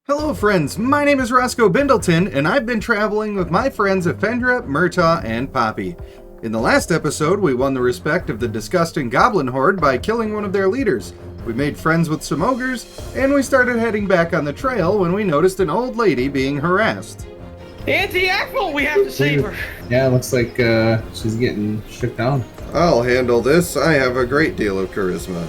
Hello friends, my name is Roscoe Bindleton, and I've been traveling with my friends Effendra, Murtaugh, and Poppy. In the last episode, we won the respect of the disgusting goblin horde by killing one of their leaders. We made friends with some ogres, and we started heading back on the trail when we noticed an old lady being harassed. Auntie Axel, we have to save her. Yeah, looks like she's getting shook down. I'll handle this, I have a great deal of charisma.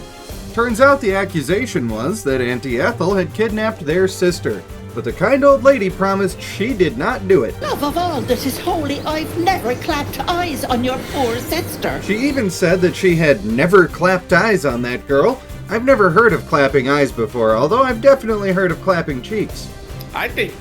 Turns out the accusation was that Auntie Ethel had kidnapped their sister, but the kind old lady promised she did not do it. Love of all that is holy, I've never clapped eyes on your poor sister. She even said that she had never clapped eyes on that girl. I've never heard of clapping eyes before, although I've definitely heard of clapping cheeks. I think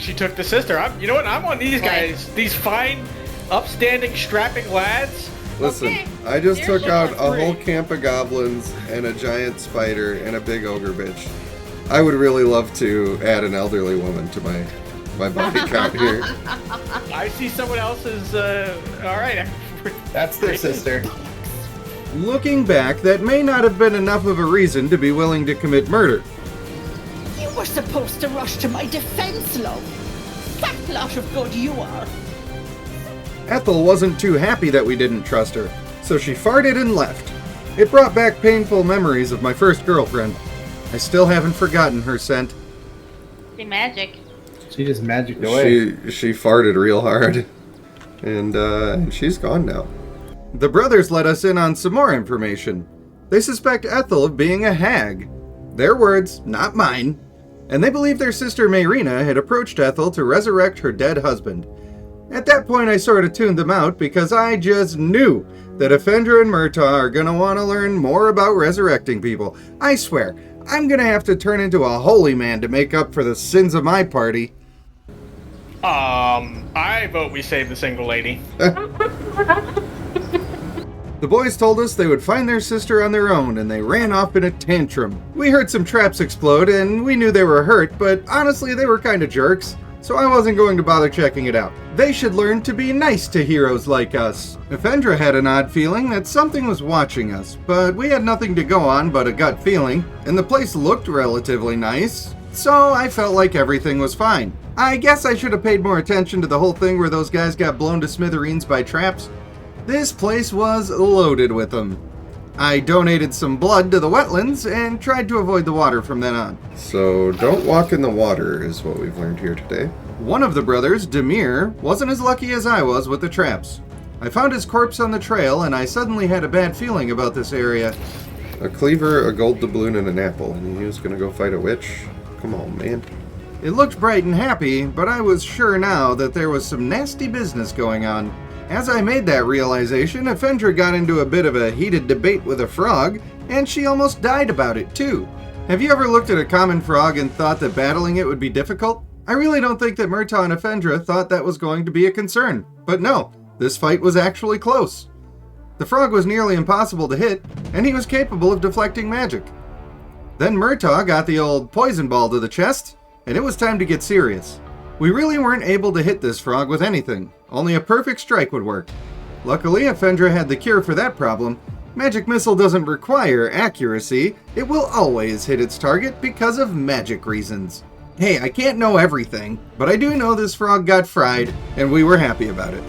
she took the sister. You know what? I'm on these guys. These fine, upstanding, strapping lads. Listen, Okay. I just took out a three. whole camp of goblins and a giant spider and a big ogre bitch. I would really love to add an elderly woman to my body count here. I see someone else's. All right. That's their sister. Looking back, that may not have been enough of a reason to be willing to commit murder. You were supposed to rush to my defense, love. Fat lot of good you are. Ethel wasn't too happy that we didn't trust her, so she farted and left. It brought back painful memories of my first girlfriend. I still haven't forgotten her scent. The magic. She just magicked away. She farted real hard, and she's gone now. The brothers let us in on some more information. They suspect Ethel of being a hag. Their words, not mine. And they believe their sister Mayrina had approached Ethel to resurrect her dead husband. At that point, I sort of tuned them out because I just knew that Effendra and Murtaugh are going to want to learn more about resurrecting people. I swear, I'm going to have to turn into a holy man to make up for the sins of my party. I vote we save the single lady. The boys told us they would find their sister on their own, and they ran off in a tantrum. We heard some traps explode, and we knew they were hurt, but honestly, they were kind of jerks, so I wasn't going to bother checking it out. They should learn to be nice to heroes like us. Effendra had an odd feeling that something was watching us, but we had nothing to go on but a gut feeling, and the place looked relatively nice, so I felt like everything was fine. I guess I should have paid more attention to the whole thing where those guys got blown to smithereens by traps. This place was loaded with them. I donated some blood to the wetlands and tried to avoid the water from then on. So don't walk in the water is what we've learned here today. One of the brothers, Demir, wasn't as lucky as I was with the traps. I found his corpse on the trail and I suddenly had a bad feeling about this area. A cleaver, a gold doubloon, and an apple, and he was gonna go fight a witch? Come on, man. It looked bright and happy, but I was sure now that there was some nasty business going on. As I made that realization, Effendra got into a bit of a heated debate with a frog, and she almost died about it too. Have you ever looked at a common frog and thought that battling it would be difficult? I really don't think that Murtaugh and Effendra thought that was going to be a concern. But no, this fight was actually close. The frog was nearly impossible to hit, and he was capable of deflecting magic. Then Murtaugh got the old poison ball to the chest, and it was time to get serious. We really weren't able to hit this frog with anything. Only a perfect strike would work. Luckily, Effendra had the cure for that problem. Magic Missile doesn't require accuracy. It will always hit its target because of magic reasons. Hey, I can't know everything, but I do know this frog got fried, and we were happy about it.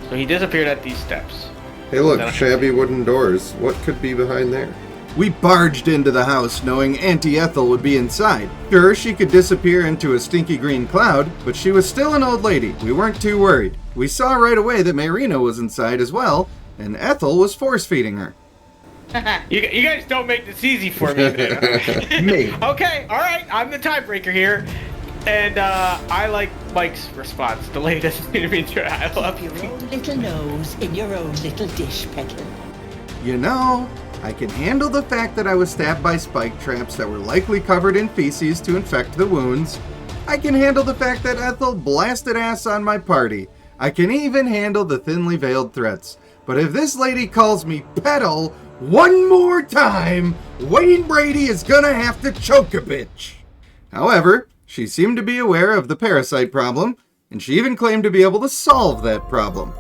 So he disappeared at these steps. Hey look, shabby wooden doors. What could be behind there? We barged into the house knowing Auntie Ethel would be inside. Sure, she could disappear into a stinky green cloud, but she was still an old lady. We weren't too worried. We saw right away that Mayrina was inside as well, and Ethel was force-feeding her. You guys don't make this easy for me. Me. Okay, all right. I'm the tiebreaker here. And I like Mike's response. The lady doesn't need to be true. I love Keep your own little nose in your own little dish, Petal. You know, I can handle the fact that I was stabbed by spike traps that were likely covered in feces to infect the wounds. I can handle the fact that Ethel blasted ass on my party. I can even handle the thinly veiled threats. But if this lady calls me Petal one more time, Wayne Brady is gonna have to choke a bitch. However, she seemed to be aware of the parasite problem, and she even claimed to be able to solve that problem.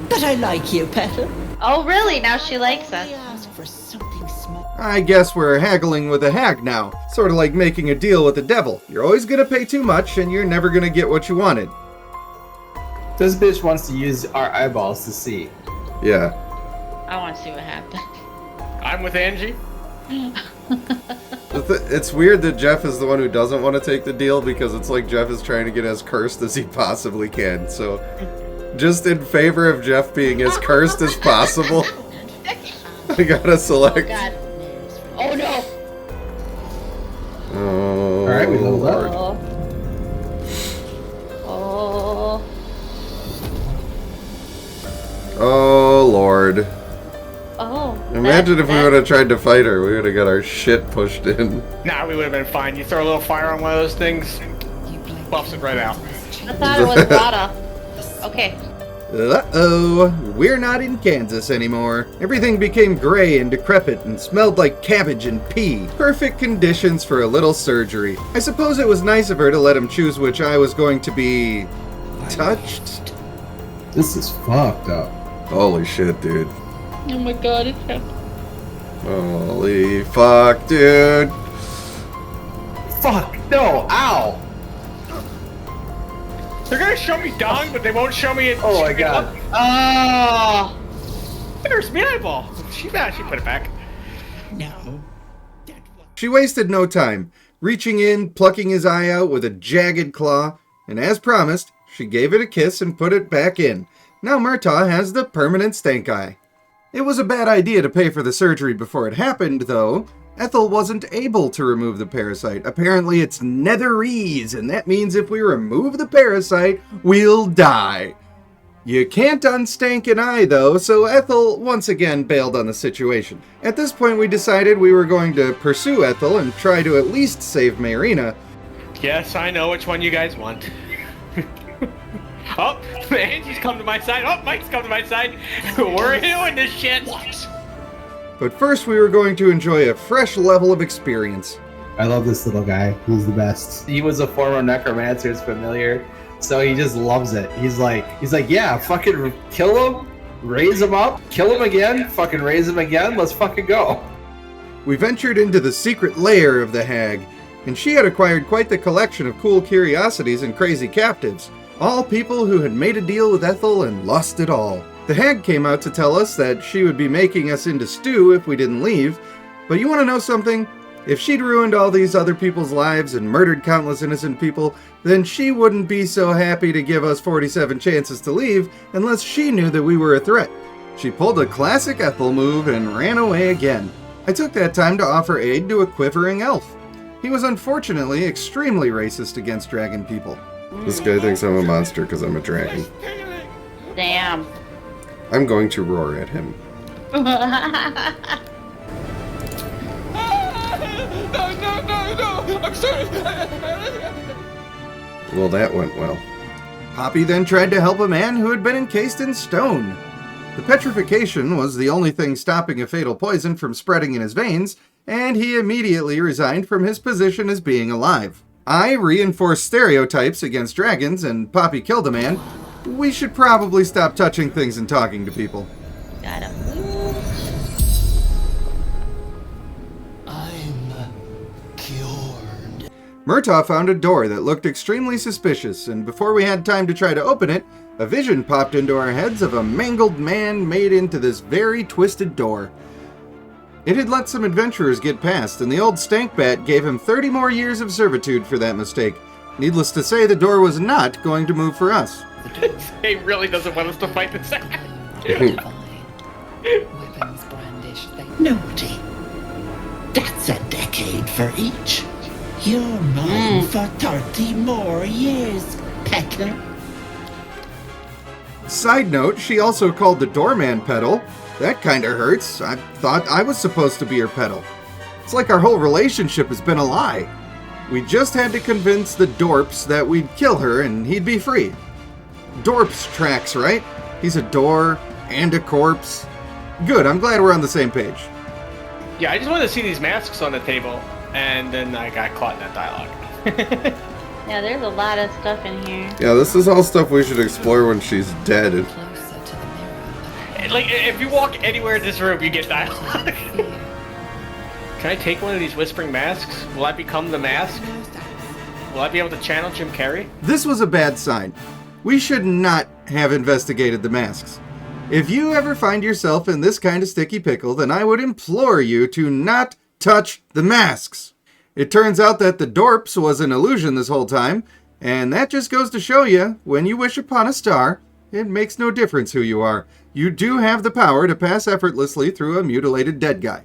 But I like you, Petal. Oh, really? Now she likes I us. ask for something small. I guess we're haggling with a hag now. Sort of like making a deal with the devil. You're always gonna pay too much and you're never gonna get what you wanted. This bitch wants to use our eyeballs to see. Yeah. I want to see what happens. I'm with Angie. It's weird that Jeff is the one who doesn't want to take the deal because it's like Jeff is trying to get as cursed as he possibly can. So, just in favor of Jeff being as cursed as possible, I gotta select. Oh, God. Oh no! Oh, Alright, we leveled up. Lord. Oh. Oh, Lord. Oh. Imagine if we would have tried to fight her. We would have got our shit pushed in. Nah, we would have been fine. You throw a little fire on one of those things, buffs it right out. I thought it was water. Okay. Uh-oh, we're not in Kansas anymore. Everything became gray and decrepit and smelled like cabbage and pea. Perfect conditions for a little surgery. I suppose it was nice of her to let him choose which eye was going to be touched. This is fucked up. Holy shit, dude. Oh my God, it's happening. Holy fuck, dude. Fuck! No! Ow! They're gonna show me dong, but they won't show me it. Oh my God. Oh. There's me eyeball. She put it back. No. She wasted no time, reaching in, plucking his eye out with a jagged claw, and as promised, she gave it a kiss and put it back in. Now Murtaugh has the permanent stank eye. It was a bad idea to pay for the surgery before it happened, though. Ethel wasn't able to remove the parasite. Apparently it's netherese, and that means if we remove the parasite, we'll die. You can't unstank an eye, though, so Ethel once again bailed on the situation. At this point, we decided we were going to pursue Ethel and try to at least save Mayrina. Yes, I know which one you guys want. Oh, Angie's come to my side. Oh, Mike's come to my side. We're doing this shit. But first, we were going to enjoy a fresh level of experience. I love this little guy. He's the best. He was a former necromancer's familiar, so he just loves it. He's like, yeah, fucking kill him, raise him up, kill him again, fucking raise him again. Let's fucking go. We ventured into the secret lair of the hag, and she had acquired quite the collection of cool curiosities and crazy captives. All people who had made a deal with Ethel and lost it all. The hag came out to tell us that she would be making us into stew if we didn't leave. But you want to know something? If she'd ruined all these other people's lives and murdered countless innocent people, then she wouldn't be so happy to give us 47 chances to leave unless she knew that we were a threat. She pulled a classic Ethel move and ran away again. I took that time to offer aid to a quivering elf. He was unfortunately extremely racist against dragon people. This guy thinks I'm a monster because I'm a dragon. Damn. I'm going to roar at him. No, I'm sorry. Well, that went well. Poppy then tried to help a man who had been encased in stone. The petrification was the only thing stopping a fatal poison from spreading in his veins, and he immediately resigned from his position as being alive. I reinforced stereotypes against dragons, and Poppy killed a man. We should probably stop touching things and talking to people. Got him. I'm cured. Murtaugh found a door that looked extremely suspicious, and before we had time to try to open it, a vision popped into our heads of a mangled man made into this very twisted door. It had let some adventurers get past, and the old stank bat gave him 30 more years of servitude for that mistake. Needless to say, the door was not going to move for us. He really doesn't want us to fight this out. Weapons brandished. Nobody. That's a decade for each. You're mine for 30 more years, Pecker. Side note, she also called the doorman Petal. That kinda hurts. I thought I was supposed to be her Petal. It's like our whole relationship has been a lie. We just had to convince the Dorps that we'd kill her and he'd be free. Dorps tracks, right? He's a door and a corpse. Good, I'm glad we're on the same page. Yeah, I just wanted to see these masks on the table, and then I got caught in that dialogue. Yeah, there's a lot of stuff in here. Yeah, this is all stuff we should explore when she's dead. Closer to the mirror. of the- Like, if you walk anywhere in this room, you get dialogue. Can I take one of these whispering masks? Will I become the mask? Will I be able to channel Jim Carrey? This was a bad sign. We should not have investigated the masks. If you ever find yourself in this kind of sticky pickle, then I would implore you to not touch the masks. It turns out that the Dorps was an illusion this whole time, and that just goes to show you, when you wish upon a star, it makes no difference who you are. You do have the power to pass effortlessly through a mutilated dead guy.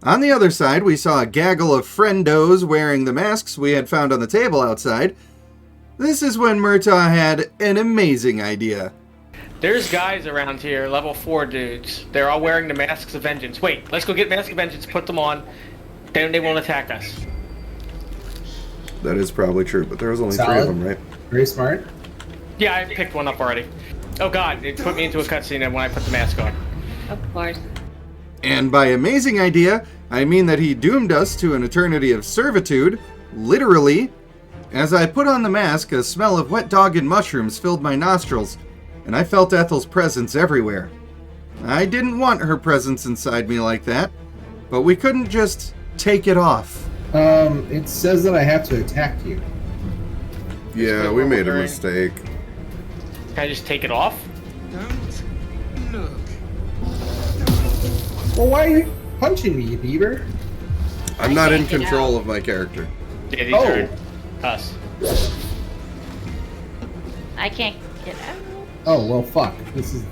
On the other side, we saw a gaggle of friendos wearing the masks we had found on the table outside. This is when Murtaugh had an amazing idea. There's guys around here, level 4 dudes. They're all wearing the Masks of Vengeance. Wait, let's go get Mask of Vengeance, put them on, then they won't attack us. That is probably true, but there was only 3 of them, right? Very smart. Yeah, I picked one up already. Oh god, it put me into a cutscene when I put the mask on. Of course. And by amazing idea, I mean that he doomed us to an eternity of servitude, literally. As I put on the mask, a smell of wet dog and mushrooms filled my nostrils, and I felt Ethel's presence everywhere. I didn't want her presence inside me like that, but we couldn't just take it off. It says that I have to attack you. Yeah, we made a mistake. Can I just take it off? Well, why are you punching me, you beaver? I'm not in control of my character. Yeah, these are us. I can't get out. Oh, well, fuck. This is...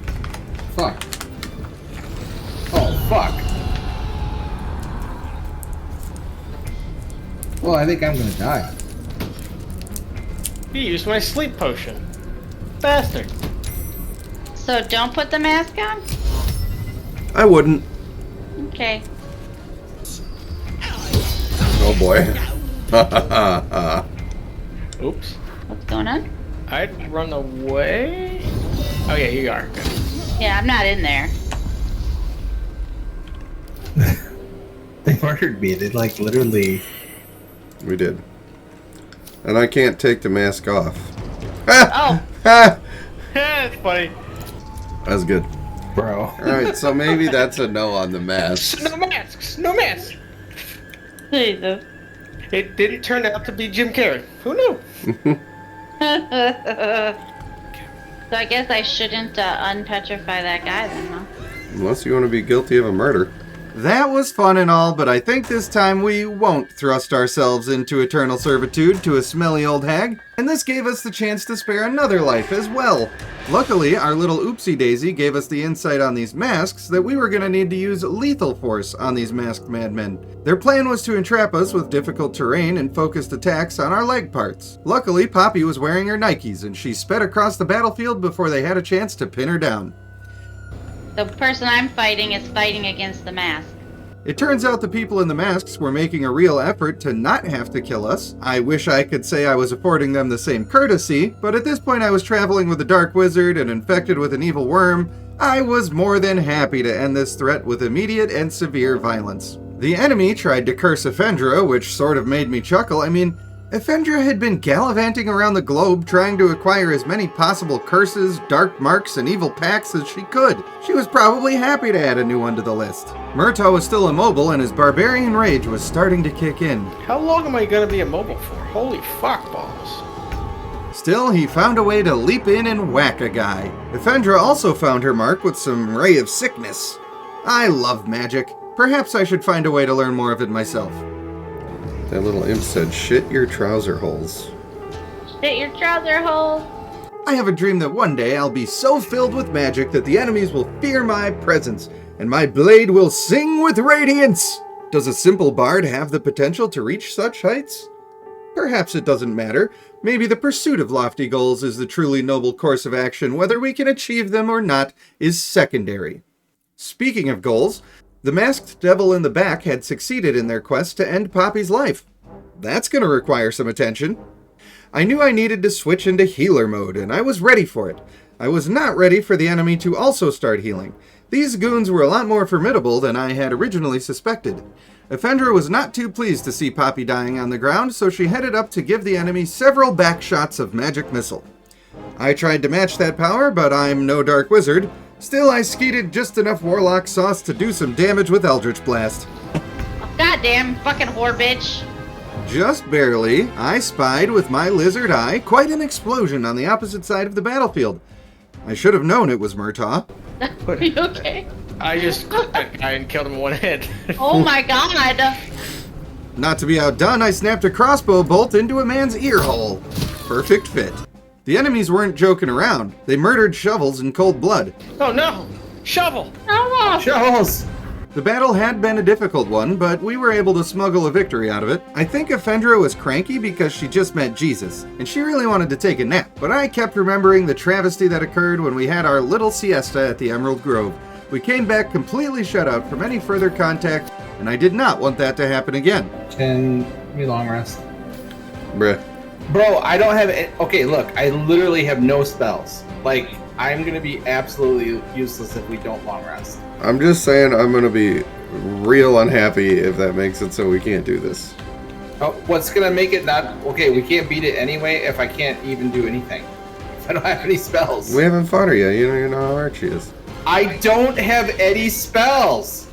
Fuck. Oh, fuck. Well, I think I'm gonna die. You used my sleep potion. Bastard. So don't put the mask on? I wouldn't. Okay. Oh boy. Oops. What's going on? I'd run away. Oh yeah, you are. Good. Yeah, I'm not in there. They murdered me. They, like, literally... We did. And I can't take the mask off. Oh! That's funny. That's good. Bro. Alright, so maybe that's a no on the mask. No masks. No masks. Jesus. It didn't turn out to be Jim Carrey. Who knew? So I guess I shouldn't unpetrify that guy then, huh? Unless you want to be guilty of a murder. That was fun and all, but I think this time we won't thrust ourselves into eternal servitude to a smelly old hag, and this gave us the chance to spare another life as well. Luckily, our little oopsie-daisy gave us the insight on these masks that we were going to need to use lethal force on these masked madmen. Their plan was to entrap us with difficult terrain and focused attacks on our leg parts. Luckily, Poppy was wearing her Nikes, and she sped across the battlefield before they had a chance to pin her down. The person I'm fighting is fighting against the mask. It turns out the people in the masks were making a real effort to not have to kill us. I wish I could say I was affording them the same courtesy, but at this point I was traveling with a dark wizard and infected with an evil worm. I was more than happy to end this threat with immediate and severe violence. The enemy tried to curse Effendra, which sort of made me chuckle. I mean, Effendra had been gallivanting around the globe trying to acquire as many possible curses, dark marks, and evil pacts as she could. She was probably happy to add a new one to the list. Murtaugh was still immobile and his barbarian rage was starting to kick in. How long am I gonna be immobile for? Holy fuck balls. Still, he found a way to leap in and whack a guy. Effendra also found her mark with some ray of sickness. I love magic. Perhaps I should find a way to learn more of it myself. That little imp said, shit your trouser holes. Shit your trouser hole. I have a dream that one day I'll be so filled with magic that the enemies will fear my presence, and my blade will sing with radiance! Does a simple bard have the potential to reach such heights? Perhaps it doesn't matter. Maybe the pursuit of lofty goals is the truly noble course of action. Whether we can achieve them or not is secondary. Speaking of goals, the masked devil in the back had succeeded in their quest to end Poppy's life. That's going to require some attention. I knew I needed to switch into healer mode, and I was ready for it. I was not ready for the enemy to also start healing. These goons were a lot more formidable than I had originally suspected. Effendra was not too pleased to see Poppy dying on the ground, so she headed up to give the enemy several back shots of magic missile. I tried to match that power, but I'm no dark wizard. Still, I skeeted just enough warlock sauce to do some damage with Eldritch Blast. God goddamn fucking whore bitch. Just barely, I spied with my lizard eye quite an explosion on the opposite side of the battlefield. I should have known it was Murtaugh. Are you okay? I just caught that guy and killed him in one hit. Oh my god. Not to be outdone, I snapped a crossbow bolt into a man's ear hole. Perfect fit. The enemies weren't joking around. They murdered Shovels in cold blood. Oh no! Shovel! Shovels! The battle had been a difficult one, but we were able to smuggle a victory out of it. I think Effendra was cranky because she just met Jesus, and she really wanted to take a nap, but I kept remembering the travesty that occurred when we had our little siesta at the Emerald Grove. We came back completely shut out from any further contact, and I did not want that to happen again. Can we long rest? Bruh. Bro, I don't have okay, look, I literally have no spells. Like, I'm gonna be absolutely useless if we don't long rest. I'm just saying I'm gonna be real unhappy if that makes it so we can't do this. Oh, what's gonna make it not okay? We can't beat it anyway if I can't even do anything. If I don't have any spells. We haven't fought her yet. You know how hard she is. I don't have any spells.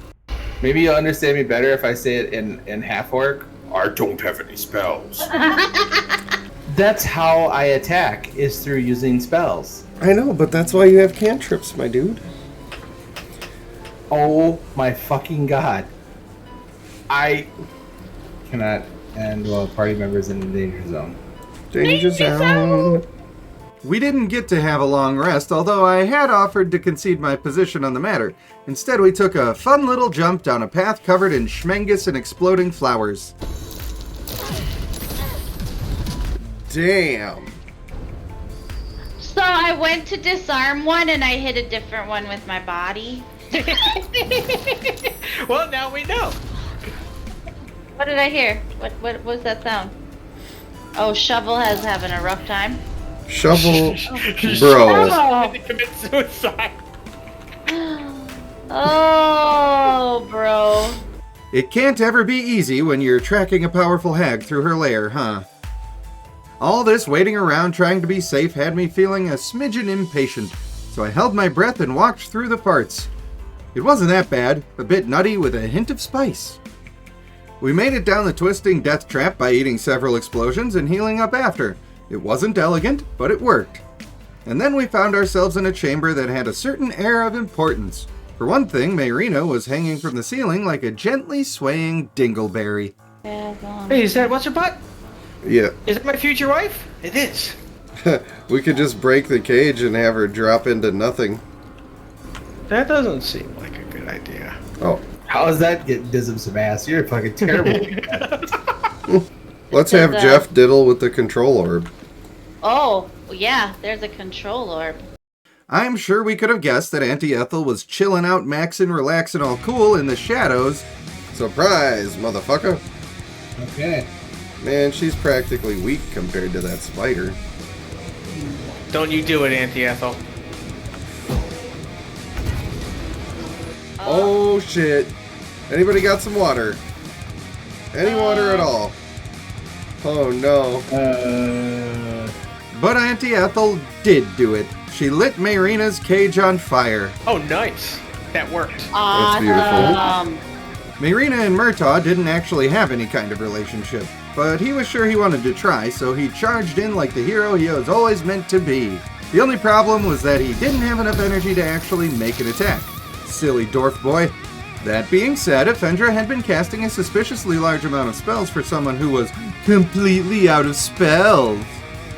Maybe you'll understand me better if I say it in half orc. I don't have any spells. That's how I attack, is through using spells. I know, but that's why you have cantrips, my dude. Oh my fucking god. I cannot end while party members in the danger zone. Danger zone. We didn't get to have a long rest, although I had offered to concede my position on the matter. Instead, we took a fun little jump down a path covered in schmengus and exploding flowers. Damn. So I went to disarm one and I hit a different one with my body. Well, now we know. What did I hear? What was that sound? Oh, Shovel has having a rough time. Shovel. Bro. Shovel! To commit suicide. Oh, bro. It can't ever be easy when you're tracking a powerful hag through her lair, huh? All this waiting around trying to be safe had me feeling a smidgen impatient, so I held my breath and walked through the parts. It wasn't that bad, a bit nutty with a hint of spice. We made it down the twisting death trap by eating several explosions and healing up after. It wasn't elegant, but it worked. And then we found ourselves in a chamber that had a certain air of importance. For one thing, Mayrina was hanging from the ceiling like a gently swaying dingleberry. Hey, is that what's her butt? Yeah. Is that my future wife? It is. We could just break the cage and have her drop into nothing. That doesn't seem like a good idea. Oh. How does that get Dism some ass? You're fucking terrible. Let's have Jeff diddle with the control orb. Oh, yeah, there's a control orb. I'm sure we could have guessed that Auntie Ethel was chilling out, maxing, relaxing all cool in the shadows. Surprise, motherfucker. Okay. Man, she's practically weak compared to that spider. Don't you do it, Auntie Ethel. Oh shit. Anybody got some water? Any water at all? Oh no. But Auntie Ethel did do it. She lit Mayrina's cage on fire. Oh, nice. That worked. That's beautiful. Mayrina and Murtaugh didn't actually have any kind of relationship, but he was sure he wanted to try, so he charged in like the hero he was always meant to be. The only problem was that he didn't have enough energy to actually make an attack. Silly dwarf boy. That being said, Effendra had been casting a suspiciously large amount of spells for someone who was completely out of spells.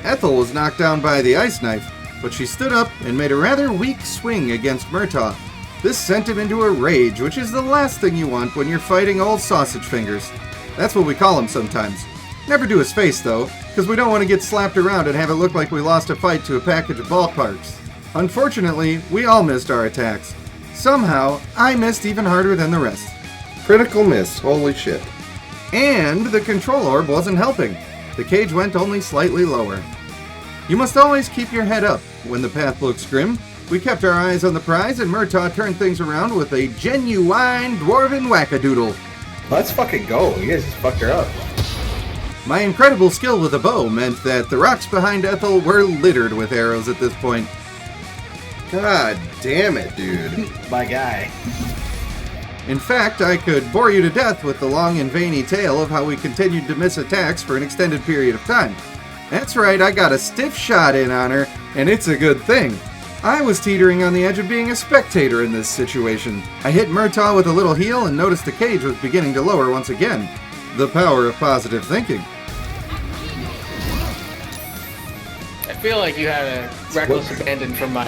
Ethel was knocked down by the ice knife, but she stood up and made a rather weak swing against Murtaugh. This sent him into a rage, which is the last thing you want when you're fighting old sausage fingers. That's what we call him sometimes. Never do his face, though, because we don't want to get slapped around and have it look like we lost a fight to a package of ballparks. Unfortunately, we all missed our attacks. Somehow, I missed even harder than the rest. Critical miss, holy shit. And the control orb wasn't helping. The cage went only slightly lower. You must always keep your head up when the path looks grim. We kept our eyes on the prize, and Murtaugh turned things around with a genuine dwarven wackadoodle. Let's fucking go. You guys just fucked her up. My incredible skill with a bow meant that the rocks behind Ethel were littered with arrows at this point. God damn it, dude. My guy. In fact, I could bore you to death with the long and veiny tale of how we continued to miss attacks for an extended period of time. That's right, I got a stiff shot in on her, and it's a good thing. I was teetering on the edge of being a spectator in this situation. I hit Murtaugh with a little heel and noticed the cage was beginning to lower once again. The power of positive thinking. I feel like you had a reckless abandon from my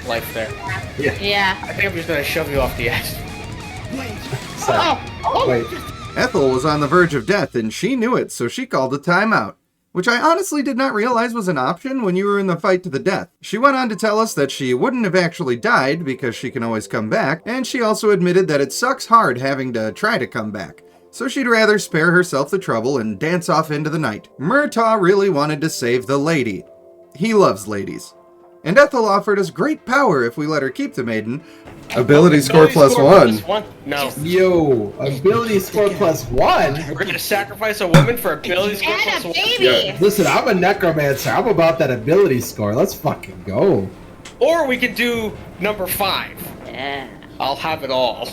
life there. Yeah. I think I'm just gonna shove you off the edge. Wait. Ethel was on the verge of death, and she knew it, so she called a timeout, which I honestly did not realize was an option when you were in the fight to the death. She went on to tell us that she wouldn't have actually died because she can always come back, and she also admitted that it sucks hard having to try to come back, so she'd rather spare herself the trouble and dance off into the night. Murtaugh really wanted to save the lady. He loves ladies. And Ethel offered us great power if we let her keep the maiden. Ability score plus one. No. Yo, ability score plus one? We're gonna sacrifice a woman for ability score And plus a one. baby! Listen, I'm a necromancer. I'm about that ability score. Let's fucking go. Or we could do number 5. Yeah. I'll have it all.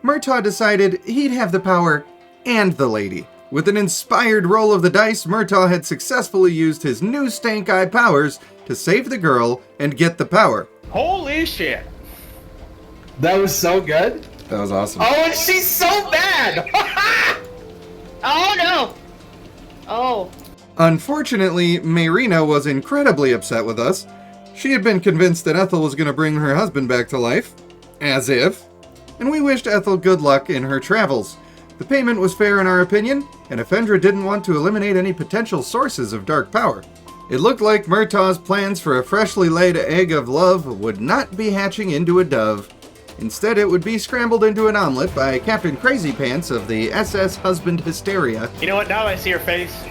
Murtaugh decided he'd have the power and the lady. With an inspired roll of the dice, Murtaugh had successfully used his new stank eye powers to save the girl and get the power. Holy shit. That was so good. That was awesome. Oh, and she's so bad. Oh no! Oh. Unfortunately, Mayrina was incredibly upset with us. She had been convinced that Ethel was going to bring her husband back to life. As if. And we wished Ethel good luck in her travels. The payment was fair in our opinion, and Effendra didn't want to eliminate any potential sources of dark power. It looked like Murtaugh's plans for a freshly laid egg of love would not be hatching into a dove. Instead, it would be scrambled into an omelet by Captain Crazy Pants of the SS Husband Hysteria. You know what? Now that I see her face.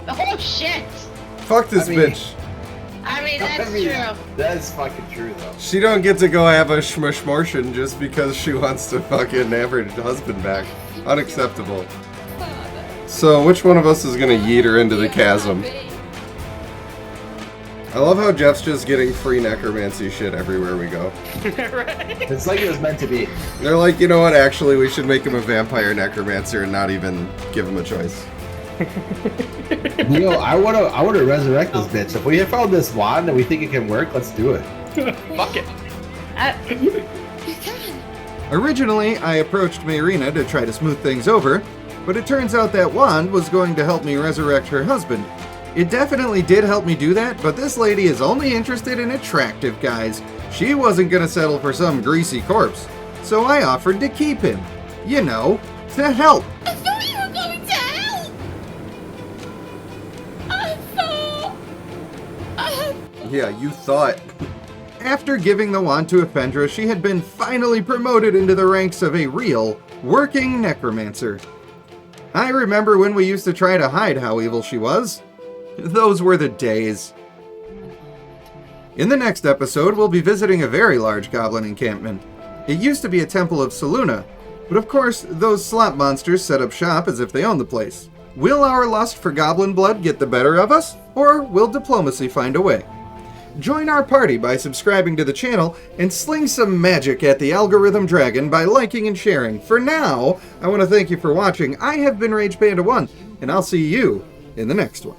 Oh shit! Fuck this bitch. I mean, that's true. That's fucking true, though. She don't get to go have a schmushmortion just because she wants to fucking have her husband back. Unacceptable. So, which one of us is gonna yeet her into the chasm? I love how Jeff's just getting free necromancy shit everywhere we go. Right? It's like it was meant to be. They're like, you know what, actually, we should make him a vampire necromancer and not even give him a choice. Neo, I wanna resurrect this bitch. If we have found this wand and we think it can work, let's do it. Fuck it. You can. Originally, I approached Mayrina to try to smooth things over, but it turns out that wand was going to help me resurrect her husband. It definitely did help me do that, but this lady is only interested in attractive guys. She wasn't gonna settle for some greasy corpse. So I offered to keep him. You know, to help. I thought you were going to help. I thought. Yeah, you thought. After giving the wand to Effendra, she had been finally promoted into the ranks of a real, working necromancer. I remember when we used to try to hide how evil she was. Those were the days. In the next episode, we'll be visiting a very large goblin encampment. It used to be a temple of Saluna, but of course, those slop monsters set up shop as if they own the place. Will our lust for goblin blood get the better of us, or will diplomacy find a way? Join our party by subscribing to the channel and sling some magic at the algorithm dragon by liking and sharing. For now, I want to thank you for watching. I have been Rage Panda 1, and I'll see you in the next one.